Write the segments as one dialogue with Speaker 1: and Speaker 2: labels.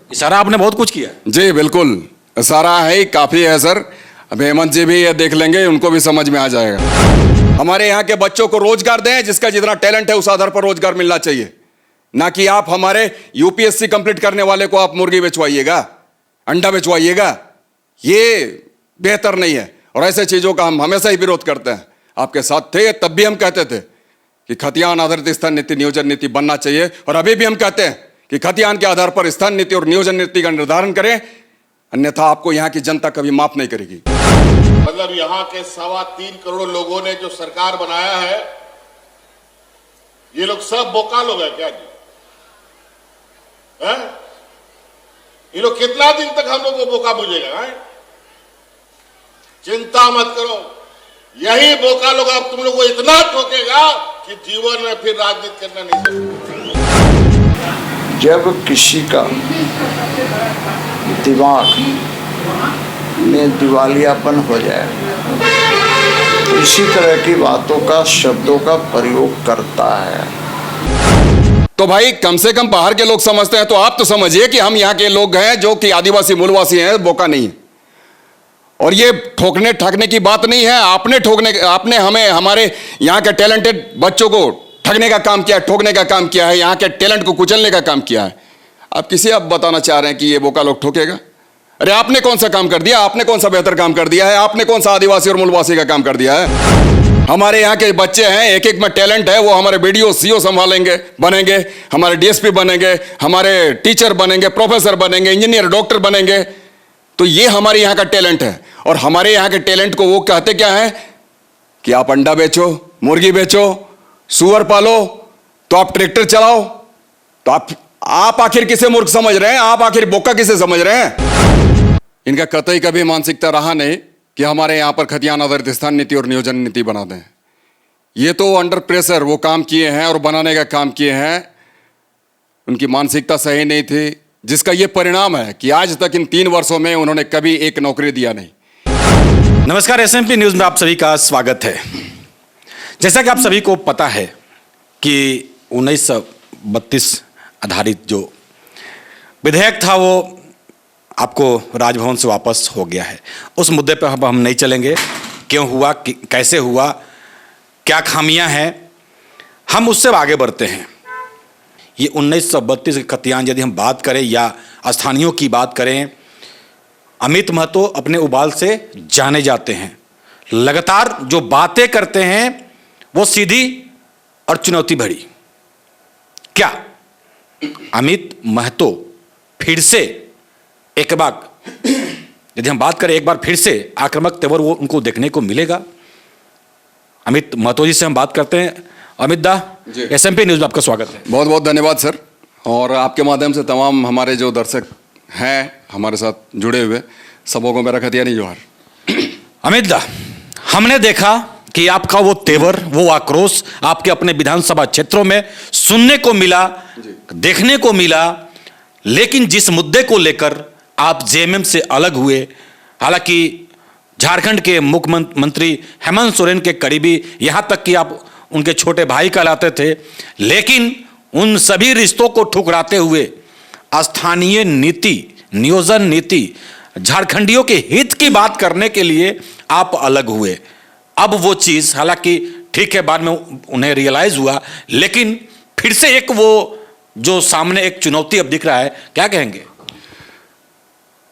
Speaker 1: इशारा आपने बहुत कुछ किया।
Speaker 2: जी बिल्कुल, सारा है ही, काफी है सर। अब हेमंत जी भी ये देख लेंगे, उनको भी समझ में आ जाएगा। हमारे यहाँ के बच्चों को रोजगार दें, जिसका जितना टैलेंट है उस आधार पर रोजगार मिलना चाहिए, ना कि आप हमारे यूपीएससी कंप्लीट करने वाले को आप मुर्गी बेचवाइएगा, अंडा बेचवाइएगा। ये बेहतर नहीं है और ऐसे चीजों का हम हमेशा ही विरोध करते हैं। आपके साथ थे तब भी हम कहते थे कि खतियान आधारित स्थान नीति नियोजन नीति बनना चाहिए, और अभी भी हम कहते हैं कि खतियान के आधार पर स्थान नीति और नियोजन नीति का निर्धारण करें, अन्यथा आपको यहाँ की जनता कभी माफ नहीं करेगी।
Speaker 3: मतलब यहाँ के 3.25 करोड़ लोगों ने जो सरकार बनाया है, ये लोग सब बोका लोग हैं क्या जी? हैं? ये लोग कितना दिन तक हम लोग को बोका बुझेगा? हैं? चिंता मत करो, यही बोका लोग अब तुम लोग को इतना ठोकेगा कि जीवन में फिर राजनीति करना नहीं सकते।
Speaker 4: जब किसी का दिमाग में दिवालियापन हो जाए तो इसी तरह की बातों का, शब्दों का प्रयोग करता है।
Speaker 2: तो भाई कम से कम बाहर के लोग समझते हैं तो आप तो समझिए कि हम यहाँ के लोग हैं जो कि आदिवासी मूलवासी हैं, बोका नहीं है। और ये ठोकने ठाकने की बात नहीं है। आपने हमें हमारे यहाँ के टैलेंटेड बच्चों को ठगने का काम किया है, ठोकने का काम किया है, यहाँ के टैलेंट को कुचलने का काम किया है। आप बताना चाह रहे हैं कि ये बोका लोग ठोकेगा? अरे आपने कौन सा काम कर दिया? आपने कौन सा बेहतर काम कर दिया है? आपने कौन सा आदिवासी और मूलवासी का काम कर दिया है? हमारे यहाँ के बच्चे हैं, एक एक में टैलेंट है, वो हमारे बीडीओ सीओ संभालेंगे, बनेंगे, हमारे डीएसपी बनेंगे, हमारे टीचर बनेंगे, प्रोफेसर बनेंगे, इंजीनियर, डॉक्टर बनेंगे। तो ये हमारे यहाँ का टैलेंट है। और हमारे यहाँ के टैलेंट को वो कहते क्या है कि आप अंडा बेचो, मुर्गी बेचो, सुअर पालो, तो आप ट्रैक्टर चलाओ। तो आप आखिर किसे मूर्ख समझ रहे हैं? आप आखिर बोका किसे समझ रहे हैं? इनका कतई कभी मानसिकता रहा नहीं कि हमारे यहाँ पर खतियान आधारित स्थान नीति और नियोजन नीति बना दें। ये तो अंडर प्रेशर वो काम किए हैं और बनाने का काम किए हैं। उनकी मानसिकता सही नहीं थी, जिसका ये परिणाम है कि आज तक इन 3 वर्षों में उन्होंने कभी एक नौकरी दिया नहीं।
Speaker 1: नमस्कार, एसएमपी न्यूज में आप सभी का स्वागत है। जैसा कि आप सभी को पता है कि 1932 आधारित जो विधेयक था वो आपको राजभवन से वापस हो गया है। उस मुद्दे पर हम नहीं चलेंगे, क्यों हुआ, कैसे हुआ, क्या खामियां हैं, हम उससे आगे बढ़ते हैं। ये 1932 के खतियान यदि हम बात करें या स्थानीयों की बात करें, अमित महतो अपने उबाल से जाने जाते हैं। लगातार जो बातें करते हैं वो सीधी और चुनौती भरी। क्या अमित महतो फिर से एक बार, यदि हम बात करें, एक बार फिर से आक्रामक तेवर वो उनको देखने को मिलेगा? अमित महतो जी से हम बात करते हैं। अमित दा, एसएमपी न्यूज में आपका स्वागत है।
Speaker 2: बहुत बहुत धन्यवाद सर। और आपके माध्यम से तमाम हमारे जो दर्शक हैं हमारे साथ जुड़े हुए, सबों को मेरा खतियानी जोहार।
Speaker 1: अमित दा, हमने देखा कि आपका वो तेवर, वो आक्रोश आपके अपने विधानसभा क्षेत्रों में सुनने को मिला, देखने को मिला, लेकिन जिस मुद्दे को लेकर आप जेएमएम से अलग हुए, हालांकि झारखंड के मुख्यमंत्री हेमंत सोरेन के करीबी, यहां तक कि आप उनके छोटे भाई कहलाते थे, लेकिन उन सभी रिश्तों को ठुकराते हुए स्थानीय नीति, नियोजन नीति, झारखंडियों के हित की बात करने के लिए आप अलग हुए। अब वो चीज, हालांकि ठीक है, बाद में उन्हें रियलाइज हुआ, लेकिन फिर से एक वो जो सामने एक चुनौती अब दिख रहा है, क्या कहेंगे?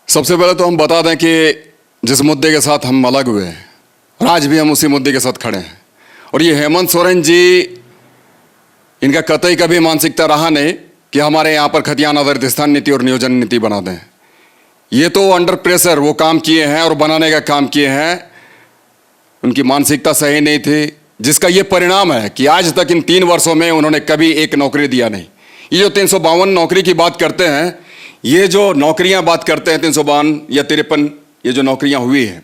Speaker 2: सबसे पहले तो हम बता दें कि जिस मुद्दे के साथ हम अलग हुए हैं, और आज भी हम उसी मुद्दे के साथ खड़े हैं। और ये हेमंत सोरेन जी, इनका कतई कभी मानसिकता रहा नहीं कि हमारे यहाँ पर खतियान आधारित स्थान नीति और नियोजन नीति बना दें। ये तो अंडर प्रेशर वो काम किए हैं और बनाने का काम किए हैं। उनकी मानसिकता सही नहीं थी, जिसका ये परिणाम है कि आज तक इन 3 वर्षों में उन्होंने कभी एक नौकरी दिया नहीं। ये जो 352 नौकरी की बात करते हैं, ये जो नौकरियां बात करते हैं 352 या 53, ये जो नौकरियां हुई हैं,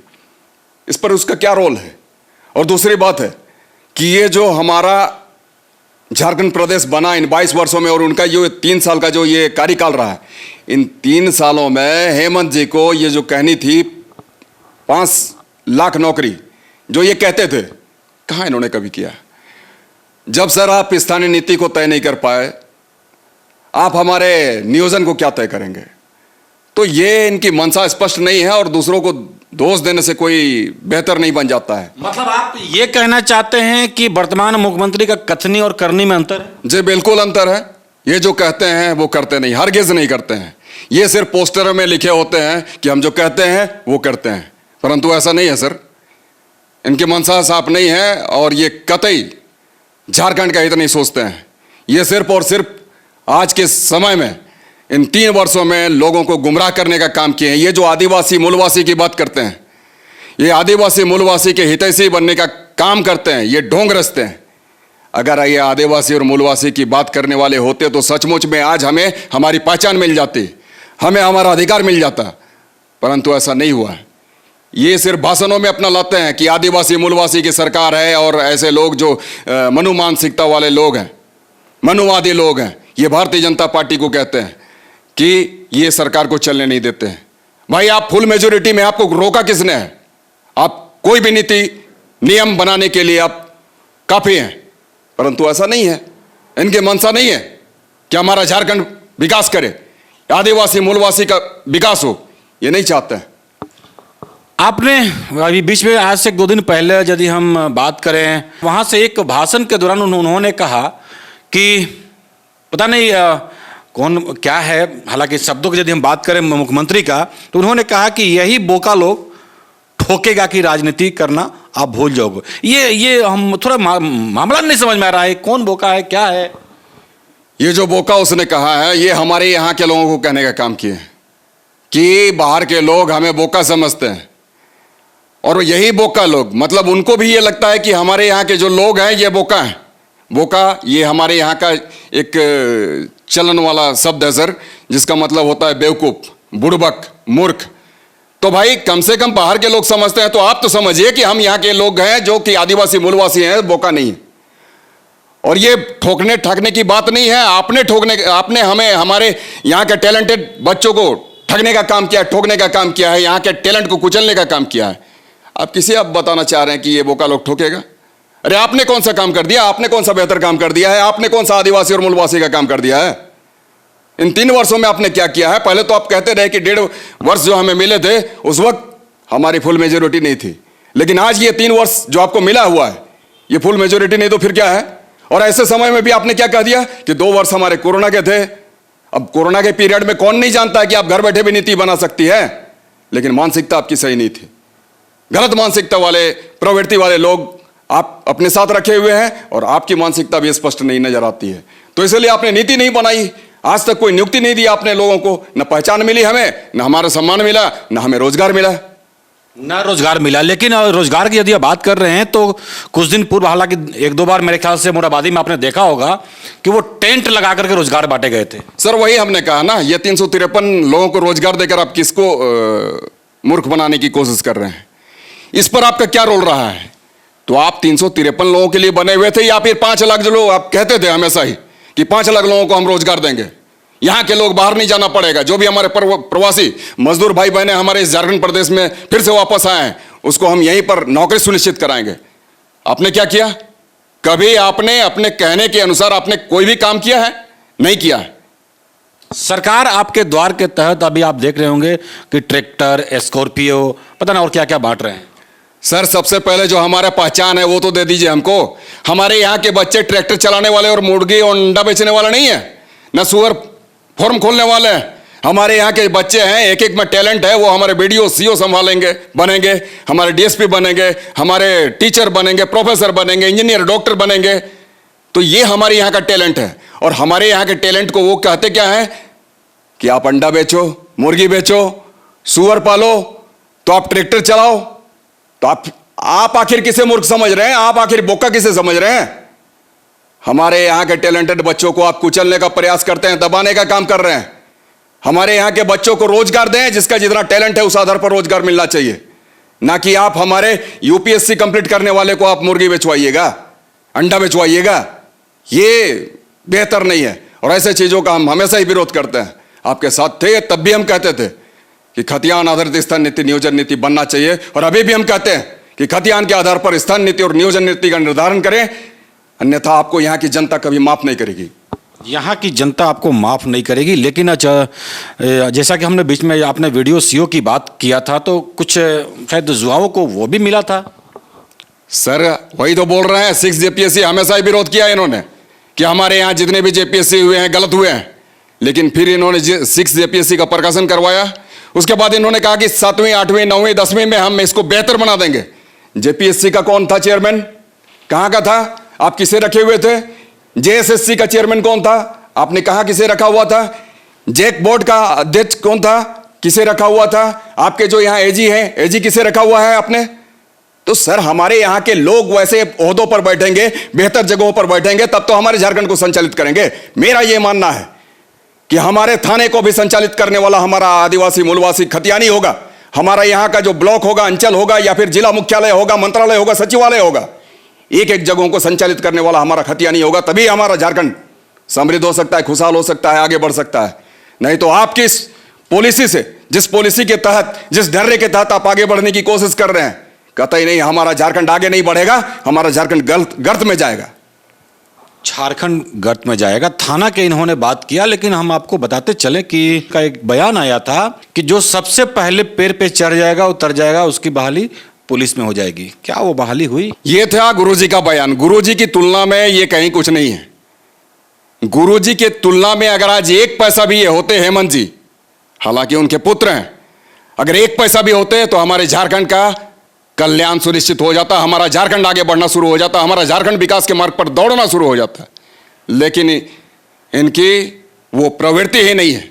Speaker 2: इस पर उसका क्या रोल है? और दूसरी बात है कि ये जो हमारा झारखंड प्रदेश बना इन 22 वर्षों में, और उनका जो 3 साल का जो ये कार्यकाल रहा है, इन 3 सालों में हेमंत जी को ये जो कहनी थी 5 लाख नौकरी, जो ये कहते थे, कहाँ इन्होंने कभी किया? जब सर आप स्थानीय नीति को तय नहीं कर पाए, आप हमारे नियोजन को क्या तय करेंगे? तो ये इनकी मंशा स्पष्ट नहीं है और दूसरों को दोष देने से कोई बेहतर नहीं बन जाता है।
Speaker 1: मतलब आप ये कहना चाहते हैं कि वर्तमान मुख्यमंत्री का कथनी और करनी में अंतर है?
Speaker 2: जी बिल्कुल अंतर है। ये जो कहते हैं वो करते नहीं, हरगिज नहीं करते हैं। ये सिर्फ पोस्टर में लिखे होते हैं कि हम जो कहते हैं वो करते हैं, परंतु ऐसा नहीं है सर। इनकी मंशा साफ नहीं है और ये कतई झारखंड का हित नहीं सोचते हैं। ये सिर्फ और सिर्फ आज के समय में इन 3 वर्षों में लोगों को गुमराह करने का काम किए हैं। ये जो आदिवासी मूलवासी की बात करते हैं, ये आदिवासी मूलवासी के हितैषी बनने का काम करते हैं, ये ढोंग रचते हैं। अगर ये आदिवासी और मूलवासी की बात करने वाले होते तो सचमुच में आज हमें हमारी पहचान मिल जाती, हमें हमारा अधिकार मिल जाता, परंतु ऐसा नहीं हुआ है। ये सिर्फ भाषणों में अपना लाते हैं कि आदिवासी मूलवासी की सरकार है और ऐसे लोग जो मनु मानसिकता वाले लोग हैं, मनुवादी लोग हैं, ये भारतीय जनता पार्टी को कहते हैं कि ये सरकार को चलने नहीं देते हैं। भाई आप फुल मेजोरिटी में, आपको रोका किसने है? आप कोई भी नीति नियम बनाने के लिए आप काफी हैं, परंतु ऐसा नहीं है। इनके मंशा नहीं है कि हमारा झारखंड विकास करे, आदिवासी मूलवासी का विकास हो, ये नहीं चाहते हैं।
Speaker 1: आपने अभी बीच में आज से 2 दिन पहले यदि हम बात करें, वहाँ से एक भाषण के दौरान उन्होंने कहा कि पता नहीं कौन क्या है, हालांकि शब्दों की यदि हम बात करें मुख्यमंत्री का, तो उन्होंने कहा कि यही बोका लोग ठोकेगा कि राजनीति करना आप भूल जाओगे। ये हम थोड़ा मामला नहीं समझ में आ रहा है, कौन बोका है, क्या है?
Speaker 2: ये जो बोका उसने कहा है, ये हमारे यहाँ के लोगों को कहने का काम किए हैं कि बाहर के लोग हमें बोका समझते हैं और यही बोका लोग, मतलब उनको भी ये लगता है कि हमारे यहाँ के जो लोग हैं ये बोका हैं। बोका ये हमारे यहाँ का एक चलन वाला शब्द है सर, जिसका मतलब होता है बेवकूफ, बुड़बक, मूर्ख। तो भाई कम से कम बाहर के लोग समझते हैं तो आप तो समझिए कि हम यहाँ के लोग हैं जो कि आदिवासी मूलवासी हैं, बोका नहीं है। और ये ठोकने ठाकने की बात नहीं है। आपने हमें हमारे यहाँ के टैलेंटेड बच्चों को ठगने का काम किया है, ठोकने का काम किया है, यहाँ के टैलेंट को कुचलने का काम किया है। आप बताना चाह रहे हैं कि ये बोका लोग ठोकेगा? अरे आपने कौन सा काम कर दिया? आपने कौन सा बेहतर काम कर दिया है? आपने कौन सा आदिवासी और मूलवासी का काम कर दिया है? इन 3 वर्षों में आपने क्या किया है? पहले तो आप कहते रहे कि 1.5 वर्ष जो हमें मिले थे उस वक्त हमारी फुल मेजोरिटी नहीं थी, लेकिन आज ये 3 वर्ष जो आपको मिला हुआ है ये फुल मेजोरिटी नहीं तो फिर क्या है? और ऐसे समय में भी आपने क्या कह दिया कि 2 वर्ष हमारे कोरोना के थे। अब कोरोना के पीरियड में कौन नहीं जानता है कि आप घर बैठे भी नीति बना सकती है, लेकिन मानसिकता आपकी सही नहीं थी। गलत मानसिकता वाले, प्रवृत्ति वाले लोग आप अपने साथ रखे हुए हैं और आपकी मानसिकता भी स्पष्ट नहीं नजर आती है। तो इसलिए आपने नीति नहीं बनाई, आज तक कोई नियुक्ति नहीं दी आपने लोगों को, न पहचान मिली हमें, न हमारा सम्मान मिला, न हमें रोजगार मिला।
Speaker 1: ना रोजगार मिला। लेकिन रोजगार की यदि आप बात कर रहे हैं तो कुछ दिन पूर्व, हालांकि 1-2 बार मेरे ख्याल से मोराबादी में आपने देखा होगा कि वो टेंट लगा करके रोजगार बांटे गए थे।
Speaker 2: सर वही हमने कहा ना, ये 353 लोगों को रोजगार देकर आप किसको मूर्ख बनाने की कोशिश कर रहे हैं? इस पर आपका क्या रोल रहा है? तो आप 353 लोगों के लिए बने हुए थे या फिर 5 लाख जो लोग आप कहते थे हमेशा ही कि 5 लाख लोगों को हम रोजगार देंगे, यहाँ के लोग बाहर नहीं जाना पड़ेगा, जो भी हमारे प्रवासी मजदूर भाई बहने हमारे इस झारखंड प्रदेश में फिर से वापस आए हैं उसको हम यहीं पर नौकरी सुनिश्चित कराएंगे। आपने क्या किया? कभी आपने अपने कहने के अनुसार आपने कोई भी काम किया है? नहीं किया है।
Speaker 1: सरकार आपके द्वार के तहत अभी आप देख रहे होंगे कि ट्रैक्टर, स्कॉर्पियो, पता ना और क्या क्या बांट रहे हैं।
Speaker 2: सर सबसे पहले जो हमारा पहचान है वो तो दे दीजिए हमको। हमारे यहाँ के बच्चे ट्रैक्टर चलाने वाले और मुर्गी और अंडा बेचने वाला नहीं है, न सुअर फॉर्म खोलने वाले हैं। हमारे यहाँ के बच्चे हैं, एक एक में टैलेंट है, वो हमारे बीडीओ सीओ संभालेंगे, बनेंगे, हमारे डीएसपी बनेंगे, हमारे टीचर बनेंगे, प्रोफेसर बनेंगे, इंजीनियर, डॉक्टर बनेंगे। तो ये हमारे यहाँ का टैलेंट है। और हमारे यहाँ के टैलेंट को वो कहते क्या है कि आप अंडा बेचो, मुर्गी बेचो, सुअर पालो, तो आप ट्रैक्टर चलाओ। तो आप आखिर किसे मूर्ख समझ रहे हैं? आप आखिर बोका किसे समझ रहे हैं? हमारे यहाँ के टैलेंटेड बच्चों को आप कुचलने का प्रयास करते हैं, दबाने का काम कर रहे हैं। हमारे यहाँ के बच्चों को रोजगार दें, जिसका जितना टैलेंट है उस आधार पर रोजगार मिलना चाहिए, ना कि आप हमारे यूपीएससी कंप्लीट करने वाले को आप मुर्गी बेचवाइएगा, अंडा बेचवाइएगा। ये बेहतर नहीं है और ऐसे चीजों का हम हमेशा ही विरोध करते हैं। आपके साथ थे तब भी हम कहते थे कि खतियान आधारित स्थान नीति, नियोजन नीति बनना चाहिए, और अभी भी हम कहते हैं कि खतियान के आधार पर स्थान नीति और नियोजन नीति का निर्धारण करें, अन्यथा आपको यहाँ की जनता कभी माफ नहीं करेगी।
Speaker 1: यहाँ की जनता आपको माफ नहीं करेगी, लेकिन जैसा कि हमने बीच में आपने वीडियो सीओ की बात किया था, तो कुछ शायद जुआओं को वो भी मिला था।
Speaker 2: सर वही तो बोल रहे हैं, 6 जेपीएससी हमेशा ही विरोध किया इन्होंने कि हमारे यहाँ जितने भी जेपीएससी हुए हैं गलत हुए हैं, लेकिन फिर इन्होंने 6 जेपीएससी का प्रकाशन करवाया। उसके बाद इन्होंने कहा कि 7वीं 8वीं 9वीं 10वीं में हम इसको बेहतर बना देंगे। जेपीएससी का कौन था चेयरमैन, कहाँ का था, आप किसे रखे हुए थे? जेएसएससी का चेयरमैन कौन था, आपने कहा किसे रखा हुआ था? जेक बोर्ड का अध्यक्ष कौन था, किसे रखा हुआ था? आपके जो यहाँ एजी है, एजी किसे रखा हुआ है आपने? तो सर हमारे यहाँ के लोग वैसे ओहदों पर बैठेंगे, बेहतर जगहों पर बैठेंगे, तब तो हमारे झारखंड को संचालित करेंगे। मेरा यह मानना है कि हमारे थाने को भी संचालित करने वाला हमारा आदिवासी मूलवासी खतियानी होगा। हमारा यहाँ का जो ब्लॉक होगा, अंचल होगा, या फिर जिला मुख्यालय होगा, मंत्रालय होगा, सचिवालय होगा, एक एक जगहों को संचालित करने वाला हमारा खतियानी होगा। तभी हमारा झारखंड समृद्ध हो सकता है, खुशहाल हो सकता है, आगे बढ़ सकता है। नहीं तो आपकी इस पॉलिसी से, जिस पॉलिसी के तहत, जिस ढर्रे के तहत आप आगे बढ़ने की कोशिश कर रहे हैं, कतई नहीं हमारा झारखंड आगे नहीं बढ़ेगा, हमारा झारखंड गर्त में जाएगा।
Speaker 1: झारखंड गर्त में जाएगा। थाना के इन्होंने बात किया, लेकिन हम आपको बताते चले कि का एक बयान आया था कि जो सबसे पहले पैर पे चढ़ जाएगा, उतर जाएगा, उसकी बहाली पुलिस में हो जाएगी। क्या वो बहाली हुई?
Speaker 2: ये था गुरुजी का बयान। गुरुजी की तुलना में ये कहीं कुछ नहीं है। गुरुजी के तुलना में अगर आज 1 पैसा भी ये होते हेमंत जी, हालांकि उनके पुत्र हैं, अगर 1 पैसा भी होते तो हमारे झारखंड का कल्याण सुनिश्चित हो जाता, हमारा झारखंड आगे बढ़ना शुरू हो जाता, हमारा झारखंड विकास के मार्ग पर दौड़ना शुरू हो जाता। लेकिन इनकी वो प्रवृत्ति ही नहीं है।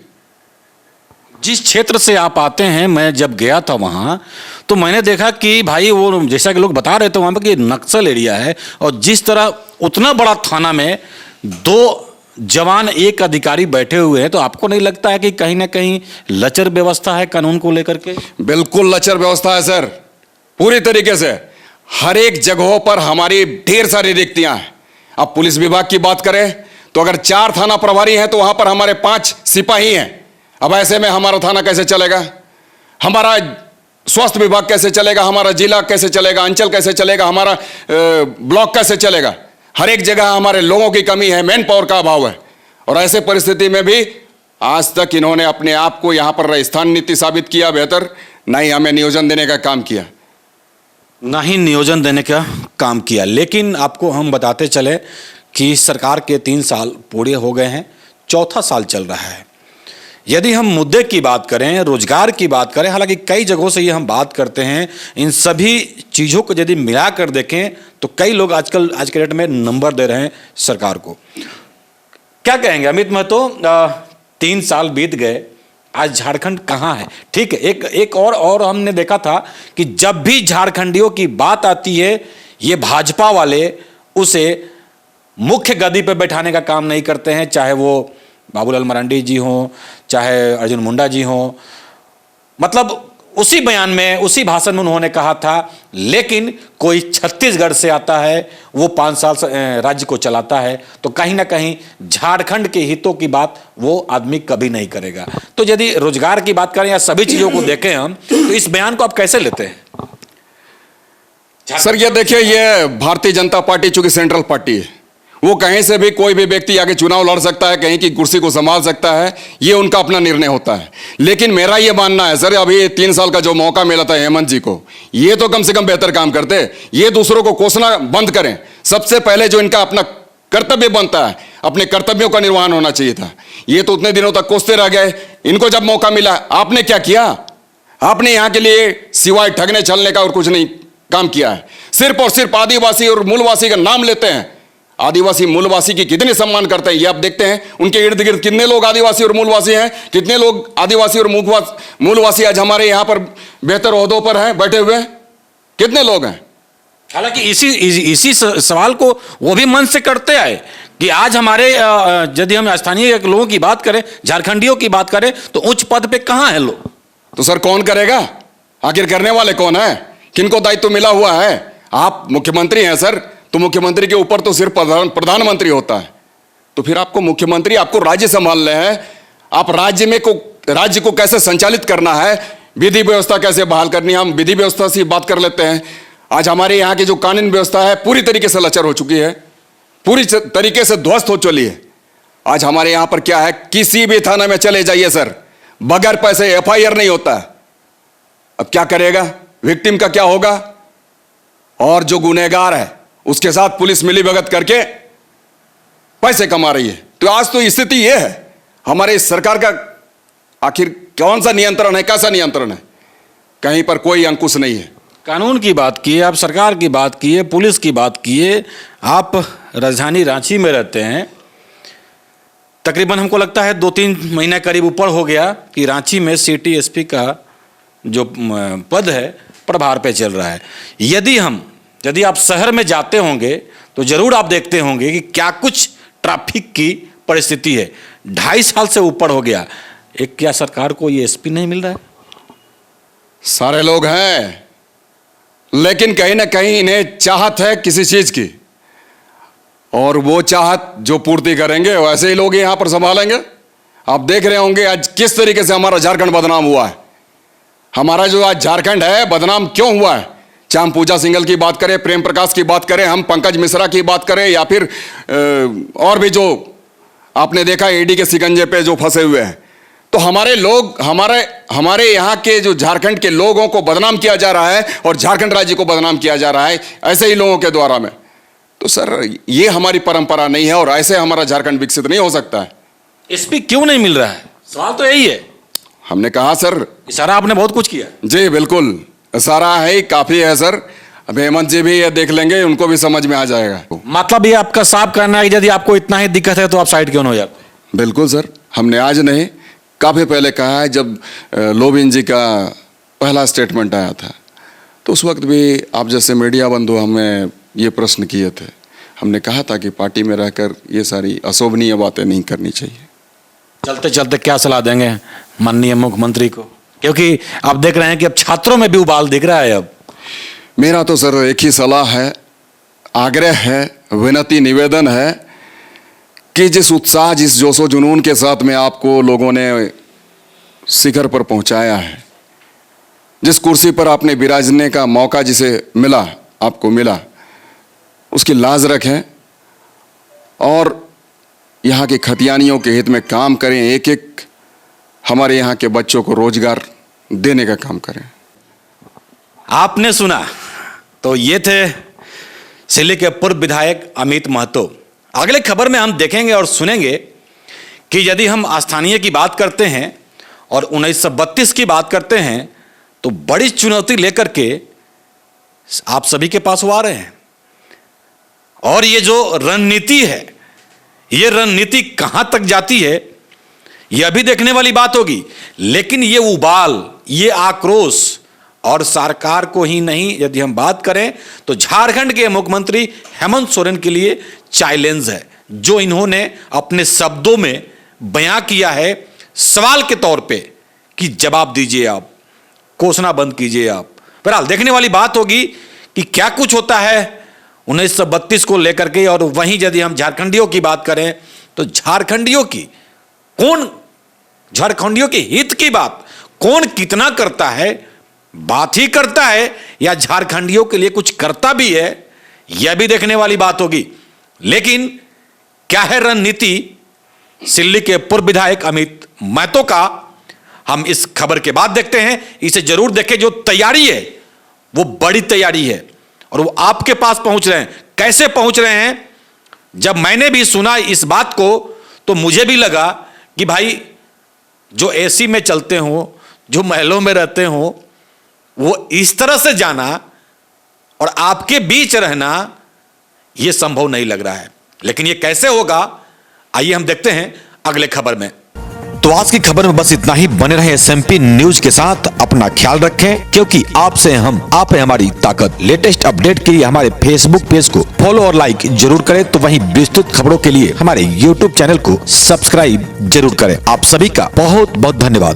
Speaker 1: जिस क्षेत्र से आप आते हैं, मैं जब गया था वहां, तो मैंने देखा कि भाई वो जैसा कि लोग बता रहे थे वहां पर कि नक्सल एरिया है, और जिस तरह उतना बड़ा थाना में 2 जवान 1 अधिकारी बैठे हुए हैं, तो आपको नहीं लगता है कि कहीं ना कहीं लचर व्यवस्था है कानून को लेकर के?
Speaker 2: बिल्कुल लचर व्यवस्था है सर, पूरी तरीके से। हर एक जगहों पर हमारी ढेर सारी रिक्तियां हैं। अब पुलिस विभाग की बात करें तो अगर 4 थाना प्रभारी हैं तो वहां पर हमारे 5 सिपाही हैं। अब ऐसे में हमारा थाना कैसे चलेगा? हमारा स्वास्थ्य विभाग कैसे चलेगा? हमारा जिला कैसे चलेगा? अंचल कैसे चलेगा? हमारा ब्लॉक कैसे चलेगा? हर एक जगह हमारे लोगों की कमी है, मैन पावर का अभाव है। और ऐसे परिस्थिति में भी आज तक इन्होंने अपने आप को यहां पर स्थान नीति साबित किया बेहतर, ना ही हमें नियोजन देने का काम किया,
Speaker 1: ना ही नियोजन देने का काम किया। लेकिन आपको हम बताते चले कि सरकार के 3 साल पूरे हो गए हैं, 4था साल चल रहा है। यदि हम मुद्दे की बात करें, रोजगार की बात करें, हालांकि कई जगहों से ये हम बात करते हैं, इन सभी चीज़ों को यदि मिलाकर देखें तो कई लोग आज के डेट में नंबर दे रहे हैं सरकार को। क्या कहेंगे अमित महतो? 3 साल बीत गए, आज झारखंड कहाँ है? ठीक है, एक और हमने देखा था कि जब भी झारखंडियों की बात आती है, ये भाजपा वाले उसे मुख्य गद्दी पर बैठाने का काम नहीं करते हैं, चाहे वो बाबूलाल मरांडी जी हों, चाहे अर्जुन मुंडा जी हों। मतलब उसी बयान में, उसी भाषण में उन्होंने कहा था, लेकिन कोई छत्तीसगढ़ से आता है, वो 5 साल से राज्य को चलाता है, तो कहीं ना कहीं झारखंड के हितों की बात वो आदमी कभी नहीं करेगा। तो यदि रोजगार की बात करें या सभी चीजों को देखें हम, तो इस बयान को आप कैसे लेते हैं?
Speaker 2: सर ये देखिए, ये भारतीय जनता पार्टी चूंकि सेंट्रल पार्टी है, वो कहीं से भी कोई भी व्यक्ति आगे चुनाव लड़ सकता है, कहीं की कुर्सी को संभाल सकता है, ये उनका अपना निर्णय होता है। लेकिन मेरा ये मानना है सर, अभी 3 साल का जो मौका मिला था हेमंत जी को, ये तो कम से कम बेहतर काम करते, ये दूसरों को कोसना बंद करें। सबसे पहले जो इनका अपना कर्तव्य बनता है, अपने कर्तव्यों का निर्वहन होना चाहिए था। ये तो उतने दिनों तक कोसते रह गए। इनको जब मौका मिला, आपने क्या किया? आपने यहाँ के लिए सिवाय ठगने छलने का और कुछ नहीं काम किया है। सिर्फ और सिर्फ आदिवासी और मूलवासी का नाम लेते हैं। आदिवासी मूलवासी की कितने सम्मान करते हैं ये आप देखते हैं। उनके इर्द गिर्द कितने लोग आदिवासी और मूलवासी हैं, कितने लोग आदिवासी और मूलवासी आज हमारे यहाँ पर बेहतर ओहदों पर हैं बैठे हुए, कितने लोग हैं।
Speaker 1: हालांकि इसी सवाल को वो भी मन से करते आए कि आज हमारे यदि हम स्थानीय लोगों की बात करें, झारखंडियों की बात करें, तो उच्च पद पे कहाँ है लोग?
Speaker 2: तो सर कौन करेगा? आखिर करने वाले कौन है? किनको दायित्व मिला हुआ है? आप मुख्यमंत्री हैं सर, तो मुख्यमंत्री के ऊपर तो सिर्फ प्रधानमंत्री होता है। तो फिर आपको मुख्यमंत्री, आपको राज्य संभालने हैं। आप राज्य को कैसे संचालित करना है, विधि व्यवस्था कैसे बहाल करनी है, हम विधि व्यवस्था से बात कर लेते हैं। आज हमारे यहाँ की जो कानून व्यवस्था है पूरी तरीके से लचर हो चुकी है, पूरी तरीके से ध्वस्त हो चली है। आज हमारे यहां पर क्या है, किसी भी थाने में चले जाइए सर, बगैर पैसे एफआईआर नहीं होता है। अब क्या करेगा, विक्टिम का क्या होगा, और जो गुनहगार है उसके साथ पुलिस मिलीभगत करके पैसे कमा रही है। तो आज तो स्थिति यह है, हमारे इस सरकार का आखिर कौन सा नियंत्रण है, कैसा नियंत्रण है, कहीं पर कोई अंकुश नहीं है।
Speaker 1: कानून की बात की है, आप सरकार की बात की है, पुलिस की बात की है। आप राजधानी रांची में रहते हैं, तकरीबन हमको लगता है 2-3 महीना करीब ऊपर हो गया कि रांची में सिटी एसपी का जो पद है प्रभार पे चल रहा है। यदि आप शहर में जाते होंगे तो जरूर आप देखते होंगे कि क्या कुछ ट्रैफिक की परिस्थिति है। 2.5 साल से ऊपर हो गया, एक क्या सरकार को ये एसपी नहीं मिल रहा है?
Speaker 2: सारे लोग हैं, लेकिन कहीं ना कहीं इन्हें चाहत है किसी चीज की, और वो चाहत जो पूर्ति करेंगे वैसे ही लोग यहां पर संभालेंगे। आप देख रहे होंगे आज किस तरीके से हमारा झारखंड बदनाम हुआ है। हमारा जो आज झारखंड है बदनाम क्यों हुआ है, चाहे हम पूजा सिंघल की बात करें, प्रेम प्रकाश की बात करें, हम पंकज मिश्रा की बात करें, या फिर और भी जो आपने देखा ईडी के शिकंजे पे जो फंसे हुए हैं। तो हमारे लोग, हमारे यहाँ के जो झारखंड के लोगों को बदनाम किया जा रहा है और झारखंड राज्य को बदनाम किया जा रहा है ऐसे ही लोगों के द्वारा में। तो सर ये हमारी परंपरा नहीं है और ऐसे हमारा झारखंड विकसित नहीं हो सकता है।
Speaker 1: एसपी क्यों नहीं मिल रहा है, सवाल तो यही है।
Speaker 2: हमने कहा सर,
Speaker 1: इशारा आपने बहुत कुछ किया।
Speaker 2: जी बिल्कुल, इशारा है ही काफी है सर। अब हेमंत जी भी ये देख लेंगे, उनको भी समझ में आ जाएगा।
Speaker 1: मतलब ये आपका साफ करना है कि यदि आपको इतना ही दिक्कत है तो आप साइड क्यों न हो जाते?
Speaker 2: बिल्कुल सर, हमने आज नहीं काफी पहले कहा है। जब लोबिन जी का पहला स्टेटमेंट आया था तो उस वक्त भी आप जैसे मीडिया बंधु हमें ये प्रश्न किए थे। हमने कहा था कि पार्टी में रहकर ये सारी अशोभनीय बातें नहीं करनी चाहिए।
Speaker 1: चलते चलते क्या सलाह देंगे माननीय मुख्यमंत्री को, क्योंकि आप देख रहे हैं कि अब छात्रों में भी उबाल दिख रहा है। अब
Speaker 2: मेरा तो सर एक ही सलाह है, आग्रह है, विनती निवेदन है कि जिस उत्साह, जिस जोशो जुनून के साथ में आपको लोगों ने शिखर पर पहुंचाया है, जिस कुर्सी पर आपने विराजने का मौका जिसे मिला, आपको मिला, उसकी लाज रखें और यहाँ के खतियानियों के हित में काम करें। एक एक हमारे यहाँ के बच्चों को रोजगार देने का काम करें।
Speaker 1: आपने सुना तो ये थे सिल्ली के पूर्व विधायक अमित महतो। अगले खबर में हम देखेंगे और सुनेंगे कि यदि हम स्थानीय की बात करते हैं और 1932 की बात करते हैं तो बड़ी चुनौती लेकर के आप सभी के पास वो आ रहे हैं। और ये जो रणनीति है, ये रणनीति कहां तक जाती है यह भी देखने वाली बात होगी। लेकिन ये उबाल, ये आक्रोश और सरकार को ही नहीं, यदि हम बात करें तो झारखंड के मुख्यमंत्री हेमंत सोरेन के लिए चैलेंज है, जो इन्होंने अपने शब्दों में बयां किया है सवाल के तौर पे कि जवाब दीजिए आप, घोषणा बंद कीजिए आप। बहरहाल देखने वाली बात होगी कि क्या कुछ होता है 1932 को लेकर के। और वहीं यदि हम झारखंडियों की बात करें तो झारखंडियों के हित की बात कौन कितना करता है, बात ही करता है या झारखंडियों के लिए कुछ करता भी है, यह भी देखने वाली बात होगी। लेकिन क्या है रणनीति सिल्ली के पूर्व विधायक अमित महतो का, हम इस खबर के बाद देखते हैं। इसे जरूर देखें, जो तैयारी है वो बड़ी तैयारी है और वो आपके पास पहुंच रहे हैं। कैसे पहुंच रहे हैं, जब मैंने भी सुना इस बात को तो मुझे भी लगा कि भाई जो एसी में चलते हो, जो महलों में रहते हो, वो इस तरह से जाना और आपके बीच रहना यह संभव नहीं लग रहा है। लेकिन यह कैसे होगा, आइए हम देखते हैं अगले खबर में।
Speaker 5: तो आज की खबर में बस इतना ही। बने रहे SMP न्यूज के साथ, अपना ख्याल रखें, क्योंकि आपसे हम, आप है हमारी ताकत। लेटेस्ट अपडेट के लिए हमारे फेसबुक पेज को फॉलो और लाइक जरूर करें, तो वहीं विस्तृत खबरों के लिए हमारे YouTube चैनल को सब्सक्राइब जरूर करें। आप सभी का बहुत बहुत धन्यवाद।